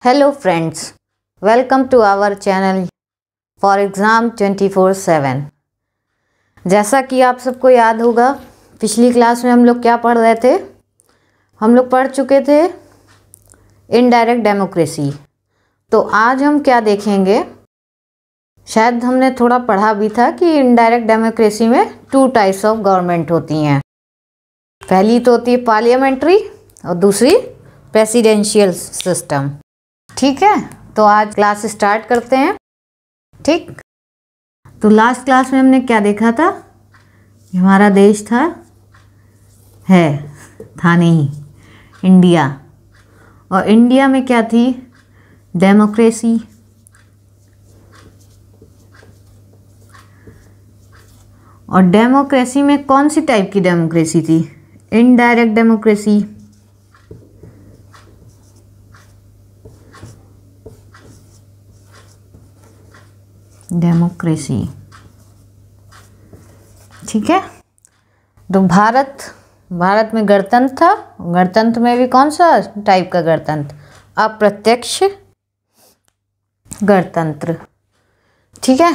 Hello friends, welcome to our channel for exam 24/7। जैसा कि आप सबको याद होगा, पिछली क्लास में हम लोग क्या पढ़ रहे थे। हम लोग पढ़ चुके थे इनडायरेक्ट डेमोक्रेसी। तो आज हम क्या देखेंगे, शायद हमने थोड़ा पढ़ा भी था कि इनडायरेक्ट डेमोक्रेसी में 2 टाइप्स ऑफ गवर्नमेंट होती हैं। पहली तो होती है पार्लियामेंट्री और दूसरी प्रेसिडेंशियल सिस्टम। ठीक है, तो आज क्लास स्टार्ट करते हैं। ठीक, तो लास्ट क्लास में हमने क्या देखा था, हमारा देश था नहीं, इंडिया। और इंडिया में क्या थी, डेमोक्रेसी। और डेमोक्रेसी में कौन सी टाइप की डेमोक्रेसी थी, इनडायरेक्ट डेमोक्रेसी। ठीक है, तो भारत में गणतंत्र था। गणतंत्र में भी कौन सा टाइप का गणतंत्र, अप्रत्यक्ष गणतंत्र। ठीक है,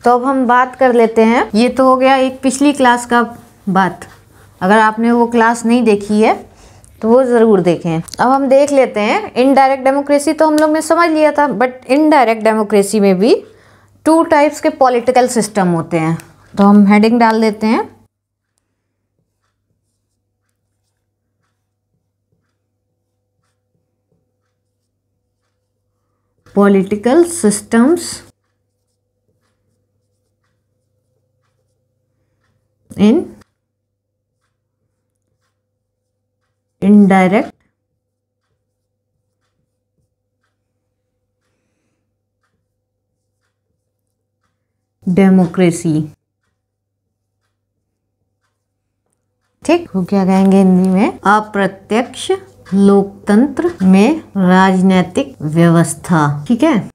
तो अब हम बात कर लेते हैं। ये तो हो गया एक पिछली क्लास का बात। अगर आपने वो क्लास नहीं देखी है तो वो ज़रूर देखें। अब हम देख लेते हैं इनडायरेक्ट डेमोक्रेसी। तो हम लोग ने समझ लिया था, बट इनडायरेक्ट डेमोक्रेसी में भी 2 टाइप्स के पॉलिटिकल सिस्टम होते हैं। तो हम हेडिंग डाल देते हैं, political systems in indirect democracy. ठीक, वो क्या कहेंगे हिंदी में, अप्रत्यक्ष लोकतंत्र में राजनीतिक व्यवस्था। ठीक है,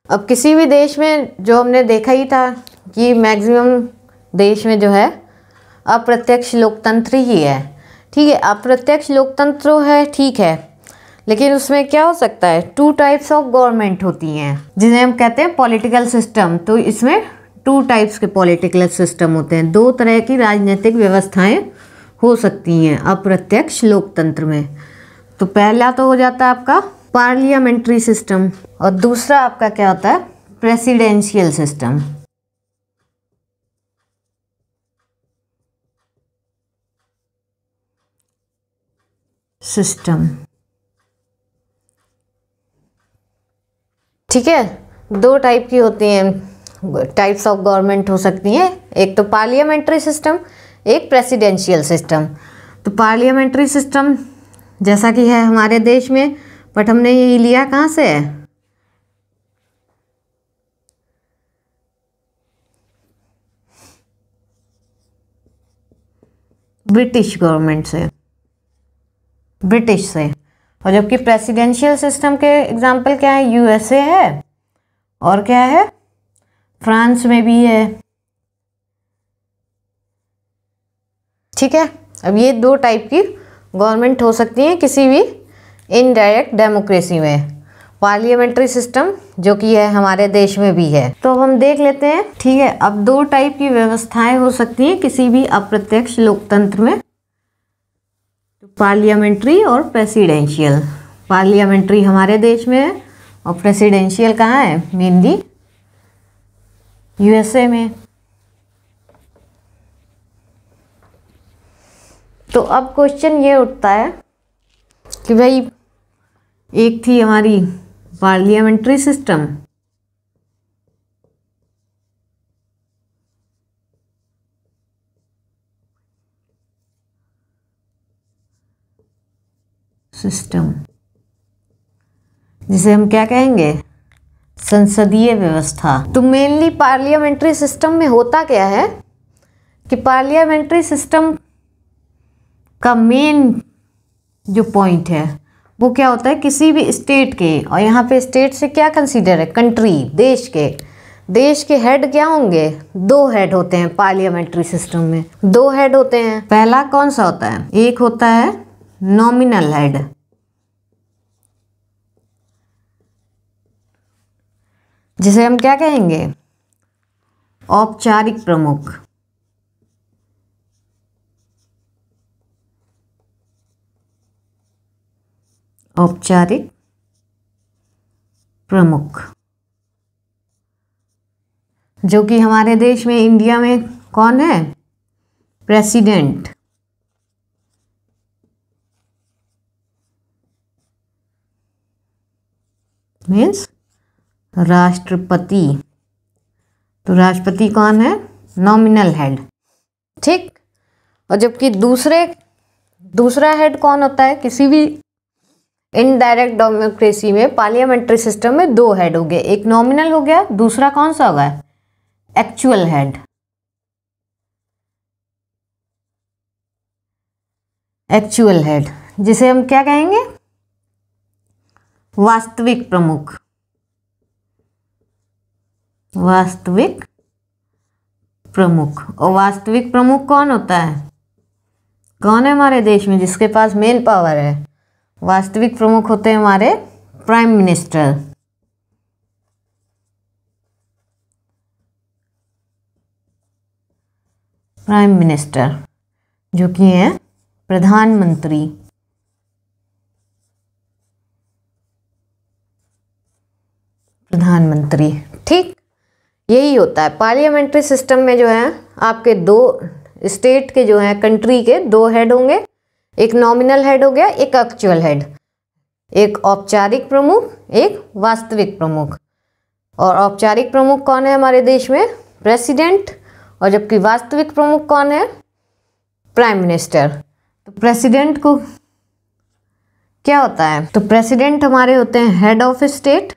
अब किसी भी देश में जो हमने देखा ही था कि मैक्सिमम देश में जो है अप्रत्यक्ष लोकतंत्र ही है। ठीक है, अप्रत्यक्ष लोकतंत्र है, ठीक है, लेकिन उसमें क्या हो सकता है, 2 टाइप्स ऑफ गवर्नमेंट होती हैं जिन्हें हम कहते हैं पॉलिटिकल सिस्टम। तो इसमें 2 टाइप्स के पॉलिटिकल सिस्टम होते हैं, 2 तरह की राजनीतिक व्यवस्थाएं हो सकती हैं अप्रत्यक्ष लोकतंत्र में। तो पहला तो हो जाता है आपका पार्लियामेंट्री सिस्टम और दूसरा आपका क्या होता है, प्रेसिडेंशियल सिस्टम। ठीक है, 2 टाइप की होती हैं, टाइप्स ऑफ गवर्नमेंट हो सकती हैं, एक तो पार्लियामेंट्री सिस्टम, एक प्रेसिडेंशियल सिस्टम। तो पार्लियामेंट्री सिस्टम जैसा कि है हमारे देश में, बट हमने ये लिया कहाँ से है, ब्रिटिश गवर्नमेंट से, ब्रिटिश से। और जबकि प्रेसिडेंशियल सिस्टम के एग्जाम्पल क्या है, यूएसए है और क्या है, फ्रांस में भी है। ठीक है, अब ये 2 टाइप की गवर्नमेंट हो सकती है किसी भी इनडायरेक्ट डेमोक्रेसी में, पार्लियामेंट्री सिस्टम जो कि है हमारे देश में भी है। तो अब हम देख लेते हैं। ठीक है, अब 2 टाइप की व्यवस्थाएं हो सकती हैं किसी भी अप्रत्यक्ष लोकतंत्र में, पार्लियामेंट्री और प्रेसिडेंशियल। पार्लियामेंट्री हमारे देश में है और प्रेसिडेंशियल कहाँ है, मेनली यूएसए में। तो अब क्वेश्चन ये उठता है कि भाई, एक थी हमारी पार्लियामेंट्री सिस्टम, जिसे हम क्या कहेंगे, संसदीय व्यवस्था। तो मेनली पार्लियामेंट्री सिस्टम में होता क्या है कि पार्लियामेंट्री सिस्टम का मेन जो पॉइंट है वो क्या होता है, किसी भी स्टेट के, और यहाँ पे स्टेट से क्या कंसीडर है, कंट्री, देश के हेड क्या होंगे, 2 हेड होते हैं पार्लियामेंट्री सिस्टम में। 2 हेड होते हैं। पहला कौन सा होता है, एक होता है नॉमिनल हेड जिसे हम क्या कहेंगे, औपचारिक प्रमुख। औपचारिक प्रमुख, जो कि हमारे देश में, इंडिया में कौन है, प्रेसिडेंट। मीन्स राष्ट्रपति। तो राष्ट्रपति कौन है, नॉमिनल हेड। ठीक। और जबकि दूसरा हेड कौन होता है, किसी भी इनडायरेक्ट डेमोक्रेसी में, पार्लियामेंट्री सिस्टम में 2 हेड हो गए, एक नॉमिनल हो गया, दूसरा कौन सा होगा, एक्चुअल हेड। एक्चुअल हेड, जिसे हम क्या कहेंगे, वास्तविक प्रमुख। वास्तविक प्रमुख। और वास्तविक प्रमुख कौन होता है, कौन है हमारे देश में जिसके पास मेन पावर है, वास्तविक प्रमुख होते हैं हमारे प्राइम मिनिस्टर। प्राइम मिनिस्टर, जो कि है प्रधानमंत्री। प्रधानमंत्री। ठीक, यही होता है पार्लियामेंट्री सिस्टम में। जो है आपके 2 स्टेट के जो है, कंट्री के 2 हेड होंगे, एक नॉमिनल हेड हो गया, एक एक्चुअल हेड। एक औपचारिक प्रमुख, एक वास्तविक प्रमुख। और औपचारिक प्रमुख कौन है हमारे देश में, प्रेसिडेंट। और जबकि वास्तविक प्रमुख कौन है, प्राइम मिनिस्टर। तो प्रेसिडेंट को क्या होता है, तो प्रेसिडेंट हमारे होते हैं हेड ऑफ स्टेट।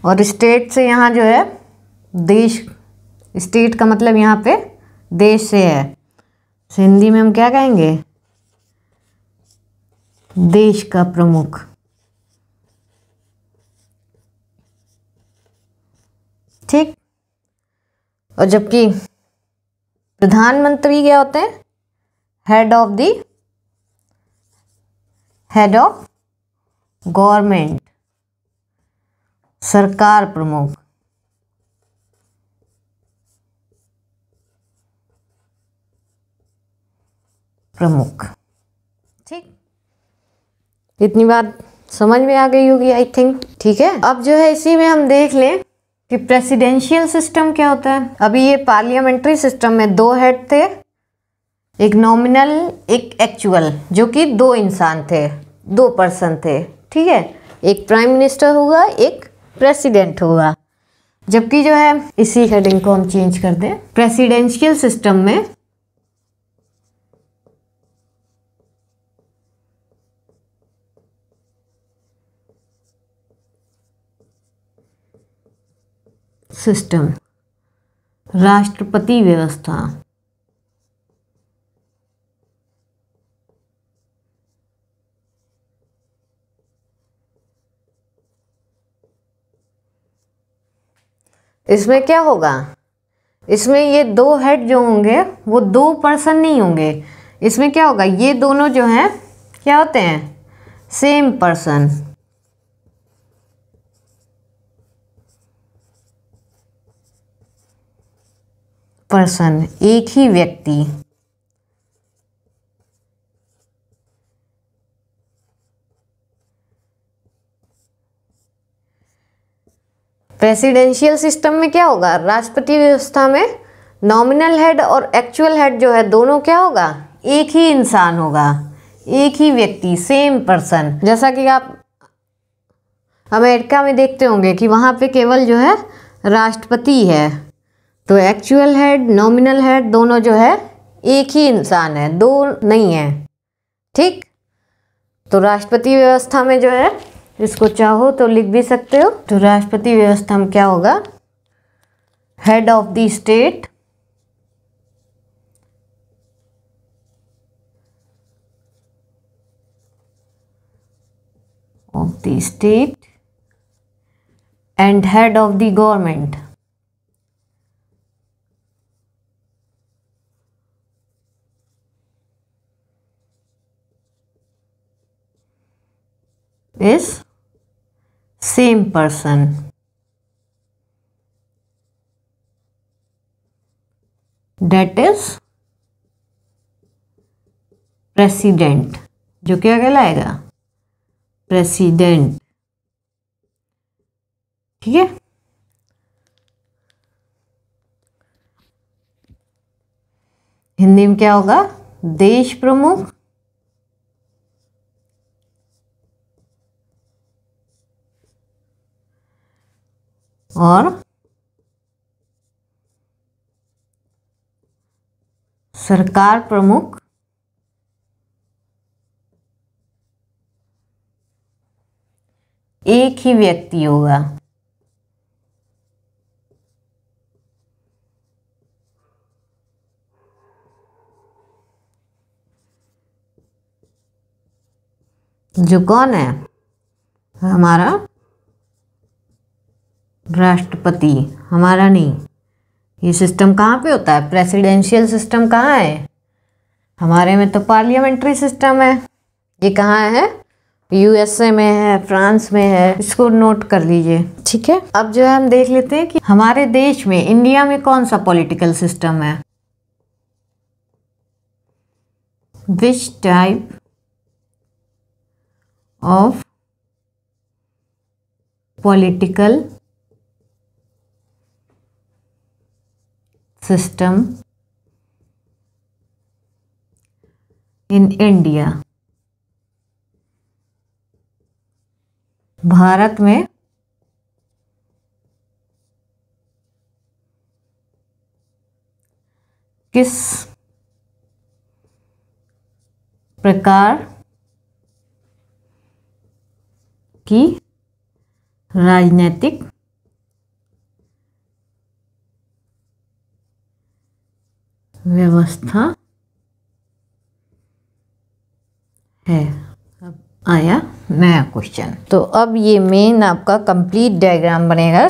और स्टेट से यहाँ जो है देश, स्टेट का मतलब यहाँ पे देश से है। हिंदी में हम क्या कहेंगे, देश का प्रमुख। ठीक। और जबकि प्रधानमंत्री क्या होते हैं, हेड ऑफ गवर्नमेंट, सरकार प्रमुख। ठीक, इतनी बात समझ में आ गई होगी आई थिंक। ठीक है, अब जो है इसी में हम देख लें कि प्रेसिडेंशियल सिस्टम क्या होता है। अभी ये पार्लियामेंट्री सिस्टम में 2 हेड थे, एक नॉमिनल, एक एक्चुअल, जो कि 2 इंसान थे, 2 पर्सन थे। ठीक है, एक प्राइम मिनिस्टर होगा, एक प्रेसिडेंट होगा। जबकि जो है, इसी हेडिंग को हम चेंज कर दें, प्रेसिडेंशियल सिस्टम में सिस्टम, राष्ट्रपति व्यवस्था। इसमें क्या होगा, इसमें ये 2 हेड जो होंगे वो 2 पर्सन नहीं होंगे। इसमें क्या होगा, ये दोनों जो हैं क्या होते हैं, सेम पर्सन। एक ही व्यक्ति। प्रेसिडेंशियल सिस्टम में क्या होगा, राष्ट्रपति व्यवस्था में नॉमिनल हेड और एक्चुअल हेड जो है दोनों क्या होगा, एक ही इंसान होगा, एक ही व्यक्ति, सेम पर्सन। जैसा कि आप अमेरिका में देखते होंगे कि वहाँ पे केवल जो है राष्ट्रपति है, तो एक्चुअल हेड, नॉमिनल हेड दोनों जो है एक ही इंसान है, 2 नहीं है। ठीक, तो राष्ट्रपति व्यवस्था में जो है, इसको चाहो तो लिख भी सकते हो। तो राष्ट्रपति व्यवस्था में क्या होगा, head of the state, and head of the government. Is same person. That is president, जो क्या कहलाएगा? प्रेसिडेंट। ठीक है। हिंदी में क्या होगा? देश प्रमुख और सरकार प्रमुख एक ही व्यक्ति होगा। जो कौन है? हमारा राष्ट्रपति। हमारा नहीं, ये सिस्टम कहाँ पे होता है? प्रेसिडेंशियल सिस्टम कहाँ है? हमारे में तो पार्लियामेंट्री सिस्टम है। ये कहाँ है? यूएसए में है, फ्रांस में है। इसको नोट कर लीजिए। ठीक है। अब जो है हम देख लेते हैं कि हमारे देश में, इंडिया में कौन सा पॉलिटिकल सिस्टम है। Which type of political system in India. Bharat में किस प्रकार की राजनीतिक व्यवस्था है। अब आया नया क्वेश्चन। तो अब ये मेन आपका कंप्लीट डायग्राम बनेगा,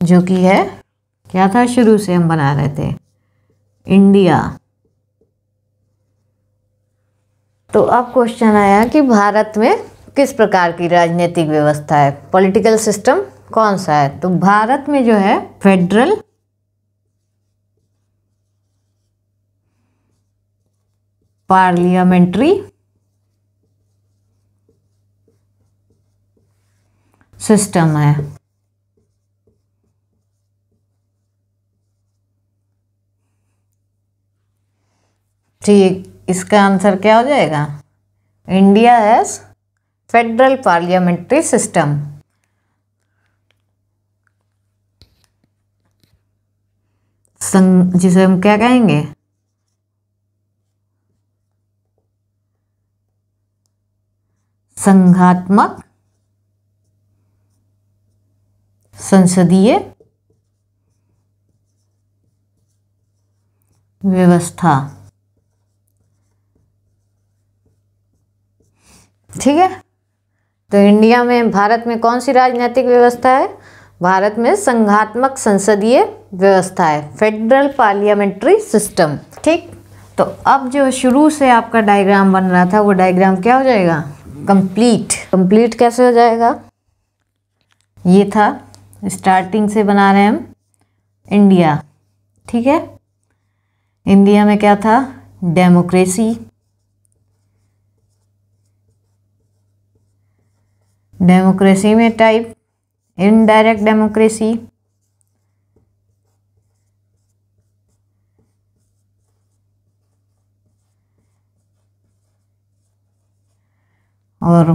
जो कि है क्या था, शुरू से हम बना रहे थे, इंडिया। तो अब क्वेश्चन आया कि भारत में किस प्रकार की राजनीतिक व्यवस्था है, पॉलिटिकल सिस्टम कौन सा है। तो भारत में जो है फेडरल पार्लियामेंट्री सिस्टम है। ठीक, इसका आंसर क्या हो जाएगा? India has federal parliamentary system. जिसे हम क्या कहेंगे? संघात्मक संसदीय व्यवस्था। ठीक है। तो इंडिया में, भारत में कौन सी राजनीतिक व्यवस्था है? भारत में संघात्मक संसदीय व्यवस्था है, फेडरल पार्लियामेंट्री सिस्टम। ठीक। तो अब जो शुरू से आपका डायग्राम बन रहा था, वो डायग्राम क्या हो जाएगा? कंप्लीट। कंप्लीट कैसे हो जाएगा? ये था, स्टार्टिंग से बना रहे हैं हम इंडिया। ठीक है। इंडिया में क्या था? डेमोक्रेसी। डेमोक्रेसी में टाइप इनडायरेक्ट डेमोक्रेसी, और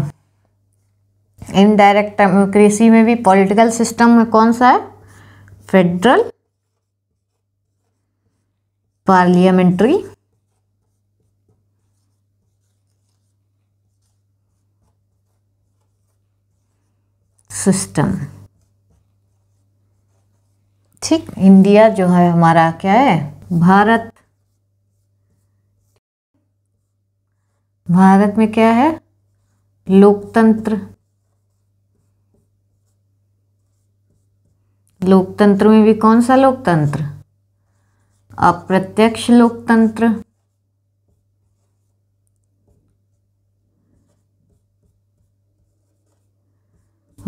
इनडायरेक्ट डेमोक्रेसी में भी पॉलिटिकल सिस्टम में कौन सा है? Federal parliamentary system. ठीक। इंडिया जो है हमारा क्या है? भारत। भारत में क्या है? लोकतंत्र। लोकतंत्र में भी कौन सा लोकतंत्र? अप्रत्यक्ष लोकतंत्र।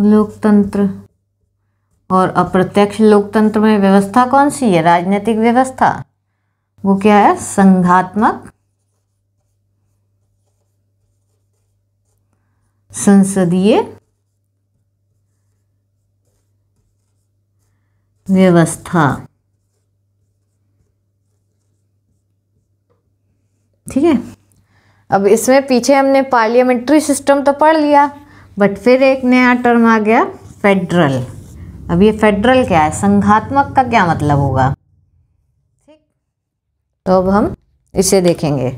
लोकतंत्र। और अप्रत्यक्ष लोकतंत्र में व्यवस्था कौन सी है? राजनीतिक व्यवस्था। वो क्या है? संघात्मक संसदीय व्यवस्था। ठीक है। अब इसमें पीछे हमने पार्लियामेंट्री सिस्टम तो पढ़ लिया, बट फिर एक नया टर्म आ गया, फेडरल। अब ये फेडरल क्या है? संघात्मक का क्या मतलब होगा? ठीक, तो अब हम इसे देखेंगे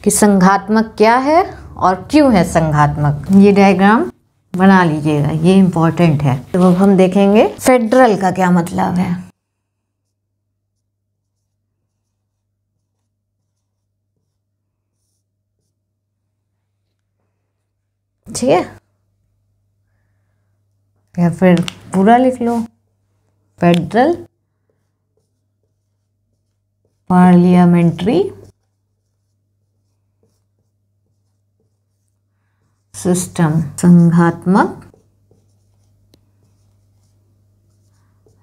कि संघात्मक क्या है और क्यों है संघात्मक। ये डायग्राम बना लीजिएगा, ये इम्पोर्टेंट है। तो अब हम देखेंगे फेडरल का क्या मतलब है। ठीक है, या फिर पूरा लिख लो, फेडरल पार्लियामेंट्री सिस्टम। संघात्मक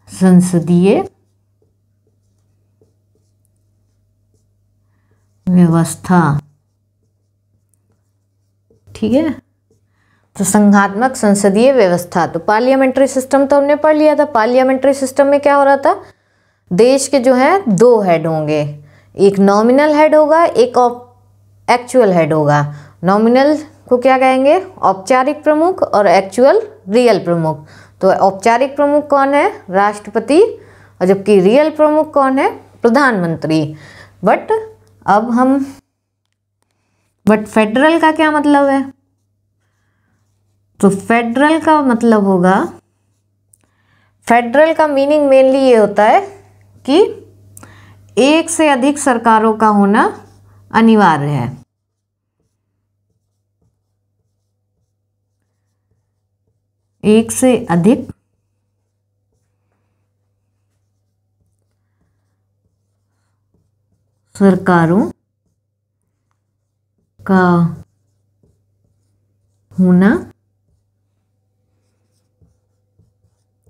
संसदीय व्यवस्था। ठीक है, तो संघात्मक संसदीय व्यवस्था। तो पार्लियामेंट्री सिस्टम तो हमने पढ़ लिया था। पार्लियामेंट्री सिस्टम में क्या हो रहा था? देश के जो है दो हेड होंगे, एक नॉमिनल हेड होगा, एक एक्चुअल हेड होगा। नॉमिनल को क्या कहेंगे? औपचारिक प्रमुख, और एक्चुअल रियल प्रमुख। तो औपचारिक प्रमुख कौन है? राष्ट्रपति। और जबकि रियल प्रमुख कौन है? प्रधानमंत्री। बट फेडरल का क्या मतलब है? तो फेडरल का मतलब होगा, फेडरल का मीनिंग मेनली ये होता है कि एक से अधिक सरकारों का होना अनिवार्य है। एक से अधिक सरकारों का होना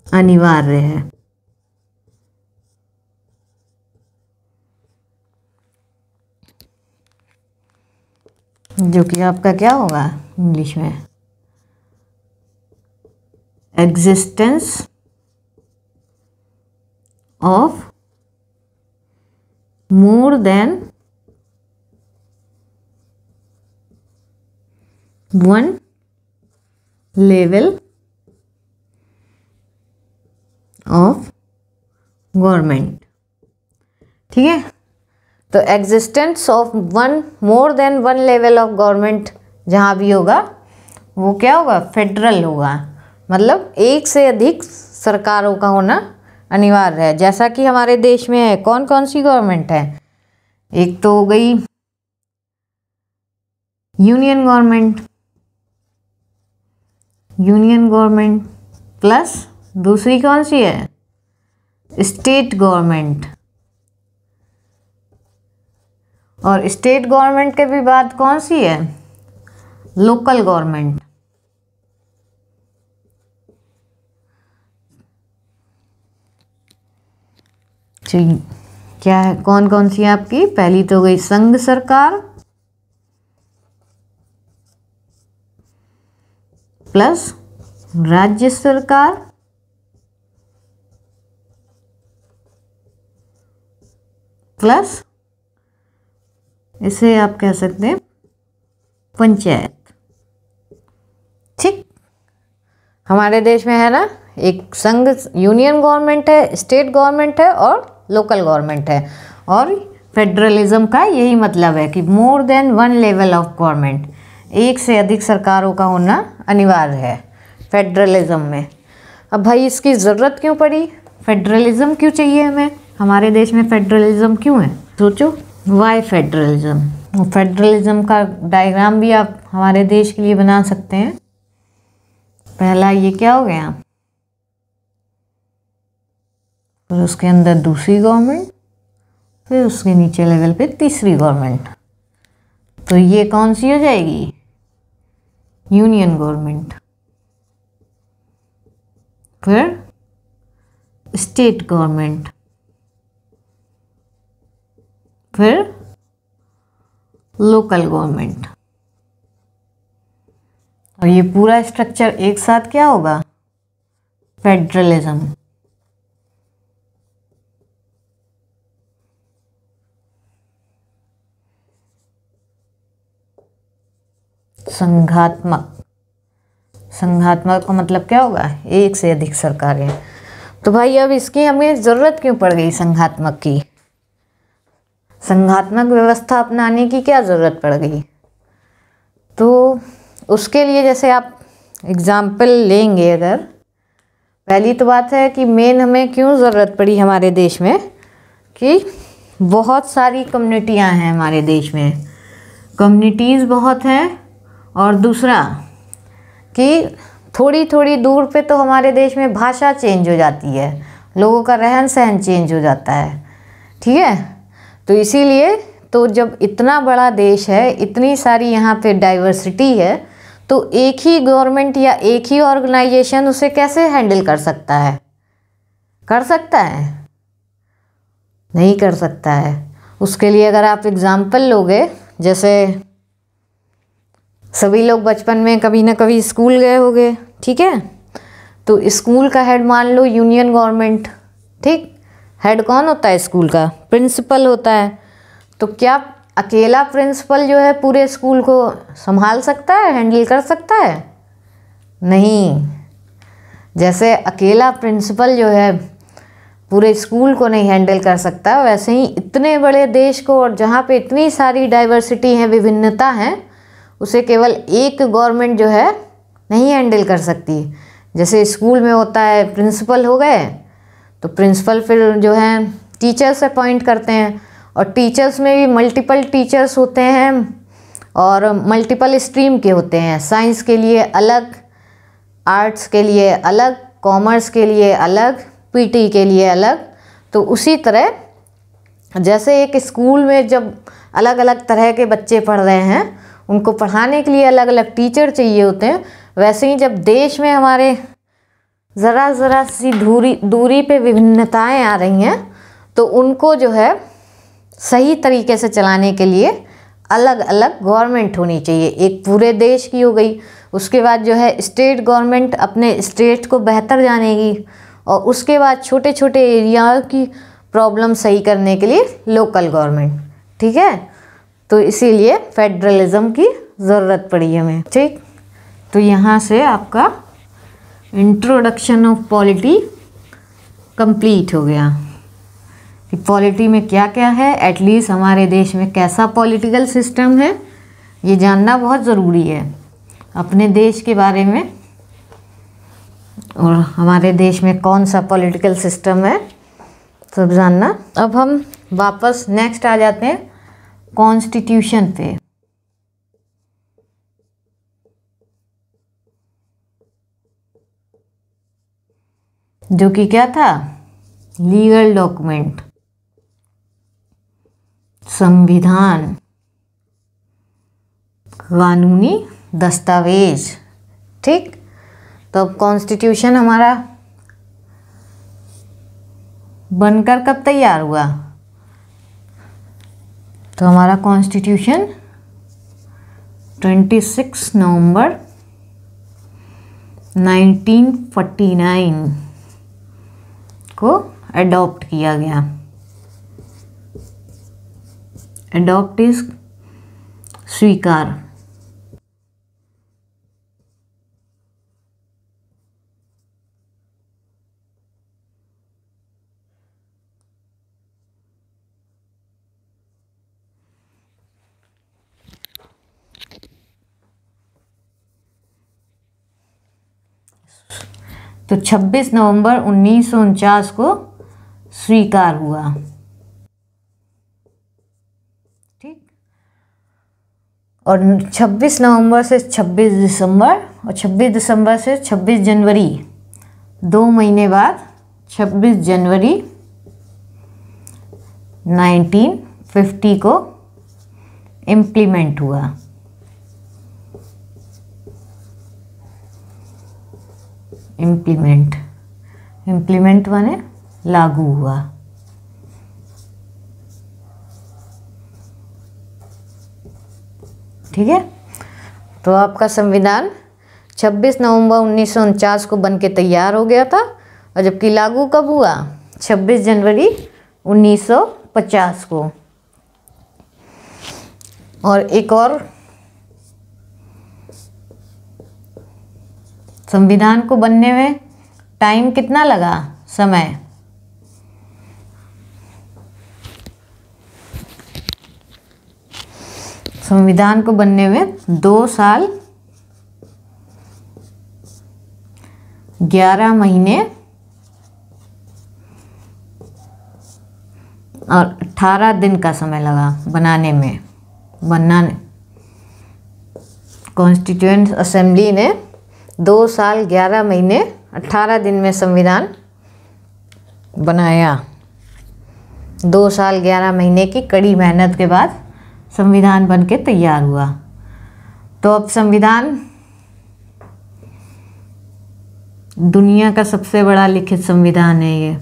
अनिवार्य है। जो कि आपका क्या होगा इंग्लिश में? Existence of more than one level of government. ठीक है, तो existence of more than one level of government जहाँ भी होगा वो क्या होगा? फेडरल होगा। मतलब एक से अधिक सरकारों का होना अनिवार्य है। जैसा कि हमारे देश में है, कौन कौन सी गवर्नमेंट है? एक तो हो गई यूनियन गवर्नमेंट प्लस दूसरी कौन सी है? State government. और स्टेट गवर्नमेंट के भी बाद कौन सी है? Local government. क्या है, कौन कौन सी है आपकी? पहली तो गई संघ सरकार प्लस राज्य सरकार प्लस इसे आप कह सकते हैं पंचायत। ठीक, हमारे देश में है ना, एक संघ यूनियन गवर्नमेंट है, स्टेट गवर्नमेंट है और लोकल गवर्नमेंट है। और फेडरलिज्म का यही मतलब है कि more than one level of government, एक से अधिक सरकारों का होना अनिवार्य है फेडरलिज्म में। अब भाई इसकी ज़रूरत क्यों पड़ी? फेडरलिज्म क्यों चाहिए हमें? हमारे देश में फेडरलिज्म क्यों है? सोचो, वाई फेडरलिज्म। फेडरलिज्म का डायग्राम भी आप हमारे देश के लिए बना सकते हैं। पहला ये क्या हो गया, फिर उसके अंदर दूसरी गवर्नमेंट, फिर उसके नीचे लेवल पे तीसरी गवर्नमेंट। तो ये कौन सी हो जाएगी? Union government. फिर स्टेट गवर्नमेंट, फिर लोकल गवर्नमेंट। और ये पूरा स्ट्रक्चर एक साथ क्या होगा? फेडरलिज्म। संघात्मक, संघात्मक का मतलब क्या होगा? एक से अधिक सरकारें। तो भाई अब इसकी हमें ज़रूरत क्यों पड़ गई संघात्मक की? संघात्मक व्यवस्था अपनाने की क्या ज़रूरत पड़ गई? तो उसके लिए जैसे आप एग्ज़ाम्पल लेंगे, अगर पहली तो बात है कि मेन हमें क्यों ज़रूरत पड़ी हमारे देश में कि बहुत सारी कम्युनिटियाँ हैं हमारे देश में, कम्युनिटीज़ बहुत हैं। और दूसरा कि थोड़ी थोड़ी दूर पे तो हमारे देश में भाषा चेंज हो जाती है, लोगों का रहन सहन चेंज हो जाता है, ठीक है। तो इसीलिए तो जब इतना बड़ा देश है, इतनी सारी यहाँ पे डाइवर्सिटी है, तो एक ही गवर्नमेंट या एक ही ऑर्गेनाइजेशन उसे कैसे हैंडल कर सकता है? कर सकता है? नहीं कर सकता है। उसके लिए अगर आप एग्ज़ाम्पल लोगे, जैसे सभी लोग बचपन में कभी ना कभी स्कूल गए होंगे, ठीक है। तो स्कूल का हेड मान लो यूनियन गवर्नमेंट, ठीक। हेड कौन होता है स्कूल का? प्रिंसिपल होता है। तो क्या अकेला प्रिंसिपल जो है पूरे स्कूल को संभाल सकता है, हैंडल कर सकता है? नहीं। जैसे अकेला प्रिंसिपल जो है पूरे स्कूल को नहीं हैंडल कर सकता, वैसे ही इतने बड़े देश को, और जहाँ पे इतनी सारी डाइवर्सिटी है, विभिन्नता है, उसे केवल एक गवर्नमेंट जो है नहीं हैंडल कर सकती। जैसे स्कूल में होता है प्रिंसिपल हो गए, तो प्रिंसिपल फिर जो है टीचर्स अपॉइंट करते हैं, और टीचर्स में भी मल्टीपल टीचर्स होते हैं और मल्टीपल स्ट्रीम के होते हैं। साइंस के लिए अलग, आर्ट्स के लिए अलग, कॉमर्स के लिए अलग, पीटी के लिए अलग। तो उसी तरह जैसे एक स्कूल में जब अलग अलग तरह के बच्चे पढ़ रहे हैं, उनको पढ़ाने के लिए अलग अलग टीचर चाहिए होते हैं, वैसे ही जब देश में हमारे ज़रा ज़रा सी दूरी पे विभिन्नताएं आ रही हैं, तो उनको जो है सही तरीके से चलाने के लिए अलग अलग गवर्नमेंट होनी चाहिए। एक पूरे देश की हो गई, उसके बाद जो है स्टेट गवर्नमेंट अपने स्टेट को बेहतर जानेगी, और उसके बाद छोटे छोटे एरिया की प्रॉब्लम सही करने के लिए लोकल गवर्नमेंट, ठीक है। तो इसीलिए फेडरलिज्म की ज़रूरत पड़ी हमें, ठीक। तो यहाँ से आपका इंट्रोडक्शन ऑफ पॉलिटी कंप्लीट हो गया कि पॉलिटी में क्या क्या है, एटलीस्ट हमारे देश में कैसा पॉलिटिकल सिस्टम है, ये जानना बहुत ज़रूरी है अपने देश के बारे में, और हमारे देश में कौन सा पॉलिटिकल सिस्टम है सब जानना। अब हम वापस नेक्स्ट आ जाते हैं कॉन्स्टिट्यूशन पे। जो कि क्या था? लीगल डॉक्यूमेंट, संविधान, कानूनी दस्तावेज, ठीक। तो अब कॉन्स्टिट्यूशन हमारा बनकर कब तैयार हुआ? तो हमारा कॉन्स्टिट्यूशन 26 नवंबर 1949 को अडॉप्ट किया गया। अडॉप्ट इज स्वीकार। तो 26 नवंबर 1949 को स्वीकार हुआ, ठीक। और 26 नवंबर से 26 दिसंबर और 26 दिसंबर से 26 जनवरी 2 महीने बाद 26 जनवरी 1950 को इम्प्लीमेंट हुआ। इम्प्लीमेंट इम्प्लीमेंट माने लागू हुआ। ठीक है, तो आपका संविधान 26 नवंबर 1949 को बनके तैयार हो गया था, और जबकि लागू कब हुआ? 26 जनवरी 1950 को। और एक और, संविधान को बनने में टाइम कितना लगा? समय। संविधान को बनने में 2 साल 11 महीने और 18 दिन का समय लगा बनाने में। कॉन्स्टिट्यूएंट असेंबली ने 2 साल 11 महीने 18 दिन में संविधान बनाया। 2 साल 11 महीने की कड़ी मेहनत के बाद संविधान बनके तैयार हुआ। तो अब संविधान दुनिया का सबसे बड़ा लिखित संविधान है ये।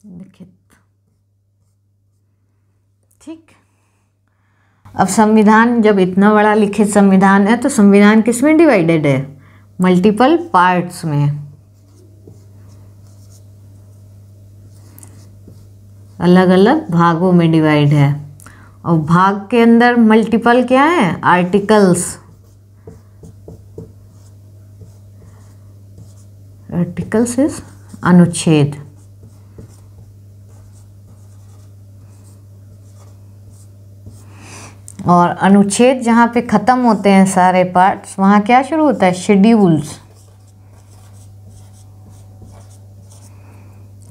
लिखित, ठीक। अब संविधान जब इतना बड़ा लिखित संविधान है तो संविधान किस में डिवाइडेड है? मल्टीपल पार्ट्स में, अलग अलग भागों में डिवाइड है। और भाग के अंदर मल्टीपल क्या है? आर्टिकल्स। आर्टिकल्स इज अनुच्छेद। और अनुच्छेद जहाँ पे ख़त्म होते हैं सारे पार्ट्स, वहाँ क्या शुरू होता है? शेड्यूल्स।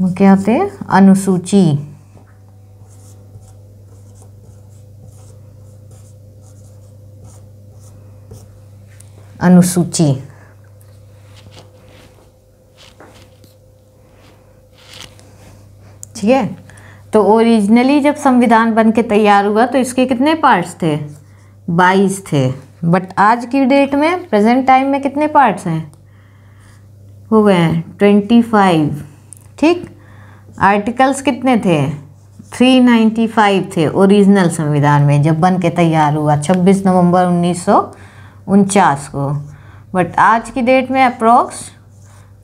वो क्या होते हैं? अनुसूची। अनुसूची। ठीक है, तो ओरिजिनली जब संविधान बन के तैयार हुआ तो इसके कितने पार्ट्स थे? 22 थे। बट आज की डेट में, प्रेजेंट टाइम में कितने पार्ट्स हैं? हो गए हैं 25। ठीक। आर्टिकल्स कितने थे? 395 थे ओरिजिनल संविधान में जब बन के तैयार हुआ 26 नवंबर 1949 को। बट आज की डेट में अप्रॉक्स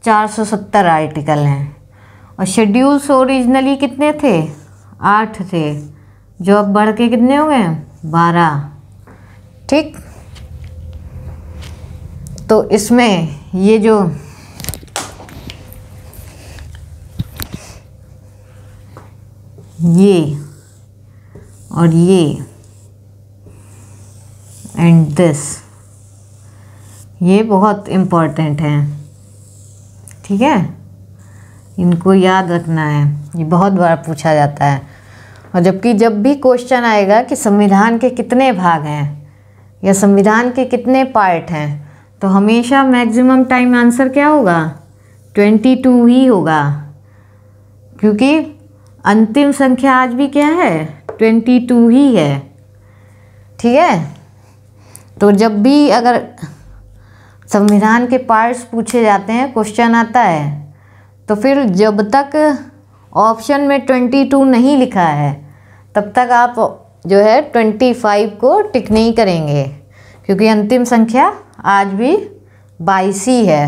470 आर्टिकल हैं। और शेड्यूल्स ओरिजिनली कितने थे? 8 थे, जो अब बढ़ के कितने हो गए? 12। ठीक। तो इसमें ये जो ये और ये एंड दिस, ये बहुत इम्पोर्टेंट हैं। ठीक है, इनको याद रखना है, ये बहुत बार पूछा जाता है। और जबकि जब भी क्वेश्चन आएगा कि संविधान के कितने भाग हैं या संविधान के कितने पार्ट हैं, तो हमेशा मैक्सिमम टाइम आंसर क्या होगा? 22 ही होगा, क्योंकि अंतिम संख्या आज भी क्या है? 22 ही है। ठीक है, तो जब भी अगर संविधान के पार्ट्स पूछे जाते हैं, क्वेश्चन आता है, तो फिर जब तक ऑप्शन में 22 नहीं लिखा है तब तक आप जो है 25 को टिक नहीं करेंगे, क्योंकि अंतिम संख्या आज भी 22 ही है।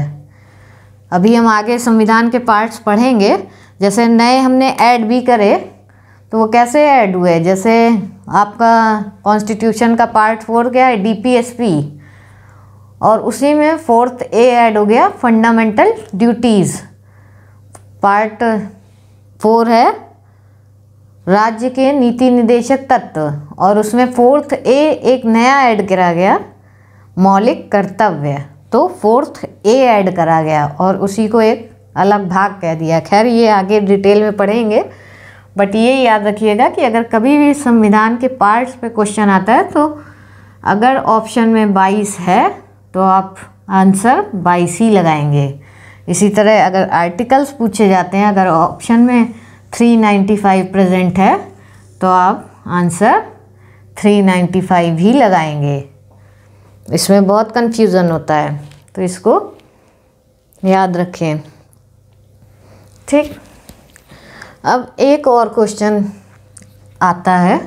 अभी हम आगे संविधान के पार्ट्स पढ़ेंगे। जैसे नए हमने ऐड भी करे तो वो कैसे ऐड हुए? जैसे आपका कॉन्स्टिट्यूशन का पार्ट 4 क्या है? DPSP, और उसी में 4th A ऐड हो गया, फंडामेंटल ड्यूटीज़। पार्ट 4 है राज्य के नीति निदेशक तत्व, और उसमें 4th A एक नया ऐड करा गया, मौलिक कर्तव्य। तो 4th A ऐड करा गया और उसी को एक अलग भाग कह दिया। खैर ये आगे डिटेल में पढ़ेंगे, बट ये याद रखिएगा कि अगर कभी भी संविधान के पार्ट्स पे क्वेश्चन आता है तो अगर ऑप्शन में 22 है तो आप आंसर 22 ही लगाएंगे, इसी तरह अगर आर्टिकल्स पूछे जाते हैं, अगर ऑप्शन में 395 प्रेजेंट है तो आप आंसर 395 ही लगाएंगे। इसमें बहुत कंफ्यूजन होता है, तो इसको याद रखें। ठीक, अब एक और क्वेश्चन आता है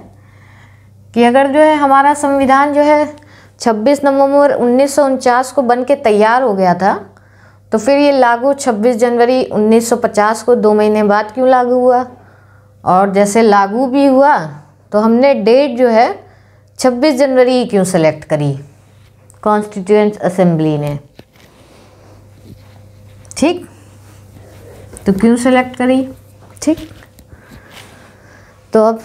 कि अगर जो है हमारा संविधान जो है 26 नवंबर 1949 को बन के तैयार हो गया था, तो फिर ये लागू 26 जनवरी 1950 को 2 महीने बाद क्यों लागू हुआ? और जैसे लागू भी हुआ तो हमने डेट जो है 26 जनवरी क्यों सेलेक्ट करी कॉन्स्टिट्यूएंट असेंबली ने? ठीक, तो क्यों सेलेक्ट करी? ठीक, तो अब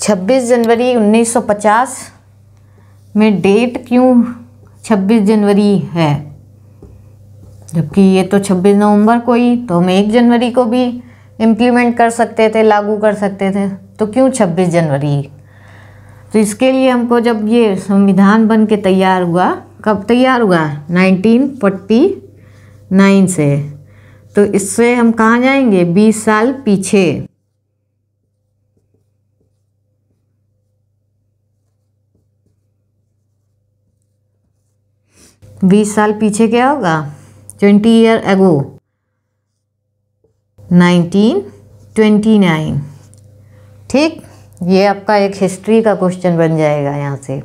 26 जनवरी 1950 में डेट क्यों 26 जनवरी है, जबकि ये तो 26 नवंबर को ही, तो हम 1 जनवरी को भी इम्प्लीमेंट कर सकते थे, लागू कर सकते थे, तो क्यों 26 जनवरी? तो इसके लिए हमको जब ये संविधान बन के तैयार हुआ, कब तैयार हुआ? 1949 से, तो इससे हम कहाँ जाएंगे? 20 साल पीछे। 20 साल पीछे क्या होगा? 20 ईयर एगो 1929। ठीक, ये आपका एक हिस्ट्री का क्वेश्चन बन जाएगा यहाँ से।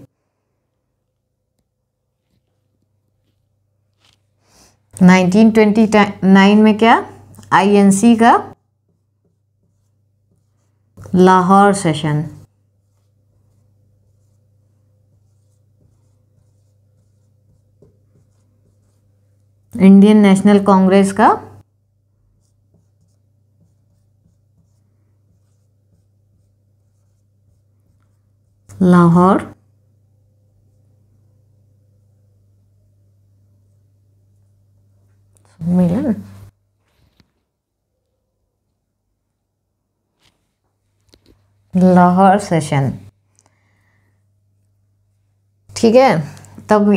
नाइनटीन 1929 में क्या? INC का Lahore session, Indian national Congress का लाहौर सम्मेलन। लाहौर सेशन, ठीक है। तब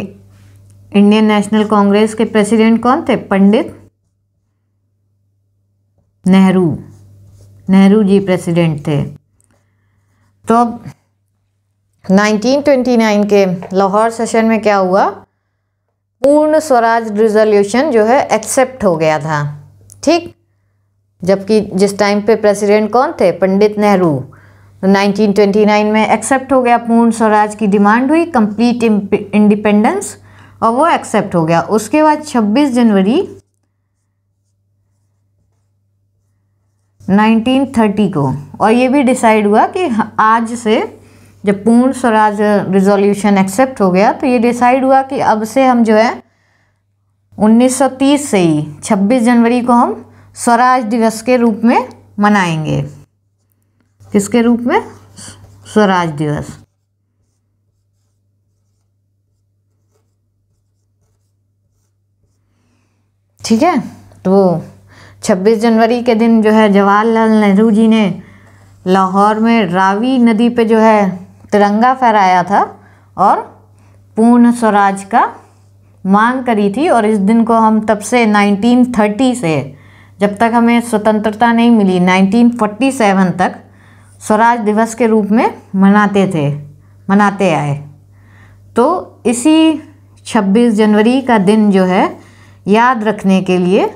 इंडियन नेशनल कांग्रेस के प्रेसिडेंट कौन थे? पंडित नेहरू, नेहरू जी प्रेसिडेंट थे। तो अब 1929 के लाहौर सेशन में क्या हुआ? पूर्ण स्वराज रिजोल्यूशन जो है एक्सेप्ट हो गया था। ठीक, जबकि जिस टाइम पे प्रेसिडेंट कौन थे? पंडित नेहरू। तो 1929 में एक्सेप्ट हो गया, पूर्ण स्वराज की डिमांड हुई, कंप्लीट इंडिपेंडेंस, और वो एक्सेप्ट हो गया। उसके बाद 26 जनवरी 1930 को, और ये भी डिसाइड हुआ कि आज से जब पूर्ण स्वराज रिजोल्यूशन एक्सेप्ट हो गया, तो ये डिसाइड हुआ कि अब से हम जो है 1930 से ही 26 जनवरी को हम स्वराज दिवस के रूप में मनाएंगे। किसके रूप में? स्वराज दिवस। ठीक है, तो 26 जनवरी के दिन जो है जवाहरलाल नेहरू जी ने लाहौर में रावी नदी पे जो है तिरंगा फहराया था और पूर्ण स्वराज का मांग करी थी। और इस दिन को हम तब से 1930 से, जब तक हमें स्वतंत्रता नहीं मिली, 1947 तक स्वराज दिवस के रूप में मनाते आए। तो इसी 26 जनवरी का दिन जो है याद रखने के लिए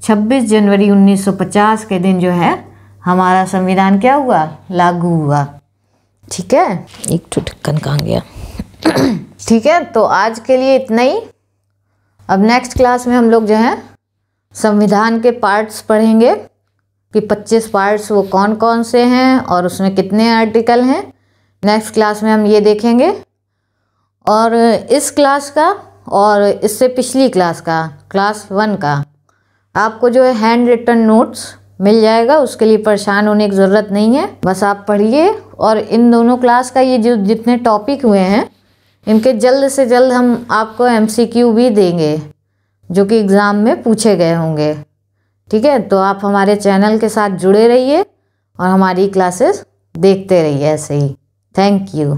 26 जनवरी 1950 के दिन जो है हमारा संविधान क्या हुआ? लागू हुआ। ठीक है, एक तो ढक्कन कहाँ गया? ठीक है, तो आज के लिए इतना ही। अब नेक्स्ट क्लास में हम लोग जो है संविधान के पार्ट्स पढ़ेंगे कि 25 पार्ट्स वो कौन कौन से हैं और उसमें कितने आर्टिकल हैं। नेक्स्ट क्लास में हम ये देखेंगे। और इस क्लास का और इससे पिछली क्लास का, क्लास 1 का, आपको जो है हैंड रिटन नोट्स मिल जाएगा। उसके लिए परेशान होने की ज़रूरत नहीं है, बस आप पढ़िए। और इन दोनों क्लास का ये जो जितने टॉपिक हुए हैं, इनके जल्द से जल्द हम आपको MCQ भी देंगे जो कि एग्ज़ाम में पूछे गए होंगे। ठीक है, तो आप हमारे चैनल के साथ जुड़े रहिए और हमारी क्लासेस देखते रहिए ऐसे ही। Thank you.